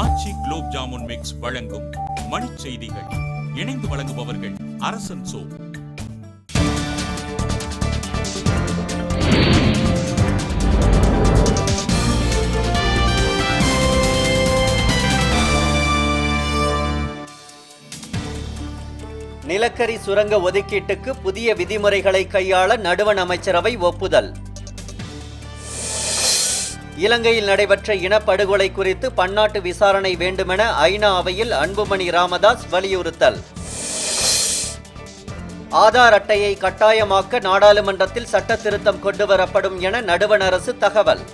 ஆச்சி gulab jamun mix வழங்கும் மணிச் செய்திகள். இணைந்து வழங்குபவர்கள் அரசன் சோ. நிலக்கரி சுரங்க ஒதுக்கீட்டுக்கு புதிய விதிமுறைகளை கையாள நடுவண் அமைச்சரவை ஒப்புதல். இலங்கையில் நடைபெற்ற இனப்படுகொலை குறித்து பன்னாட்டு விசாரணை வேண்டுமென ஐநா அவையில் அன்புமணி ராமதாஸ் வலியுறுத்தல். ஆதார் அட்டையை கட்டாயமாக்க நாடாளுமன்றத்தில் சட்ட திருத்தம் கொண்டுவரப்படும் என நடுவண் அரசு தகவல்.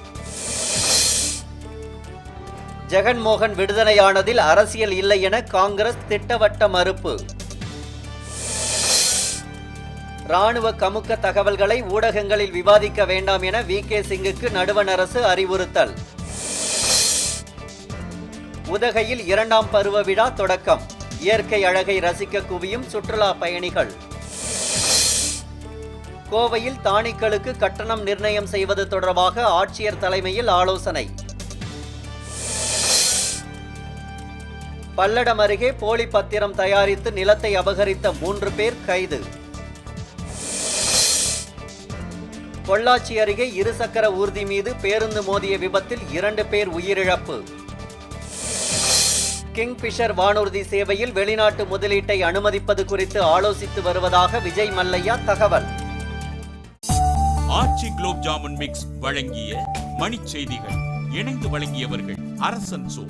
ஜெகன்மோகன் விடுதலையானதில் அரசியல் இல்லை என காங்கிரஸ் திட்டவட்ட மறுப்பு. ராணுவ கமுக்க தகவல்களை ஊடகங்களில் விவாதிக்க வேண்டாம் என வி.கே. சிங்குக்கு நடுவண் அரசு அறிவுறுத்தல். உதகையில் 2ஆம் பருவ விழா தொடக்கம். இயற்கை அழகை ரசிக்க குவியும் சுற்றுலா பயணிகள். கோவையில் தானிக்களுக்கு கட்டணம் நிர்ணயம் செய்வது தொடர்பாக ஆட்சியர் தலைமையில் ஆலோசனை. பல்லடம் அருகே போலி பத்திரம் தயாரித்து நிலத்தை அபகரித்த 3 பேர் கைது. பொள்ளாச்சி அருகே இருசக்கர ஊர்தி மீது பேருந்து மோதிய விபத்தில் 2 பேர் உயிரிழப்பு. கிங்பிஷர் வானூர்தி சேவையில் வெளிநாட்டு முதலீட்டை அனுமதிப்பது குறித்து ஆலோசித்து வருவதாக விஜய் மல்லையா தகவல். ஆச்சி குலோப் ஜாமுன் மிக்ஸ் வழங்கிய மணிச் செய்திகள். இணைந்து வழங்கியவர்கள் அரசன் சோ.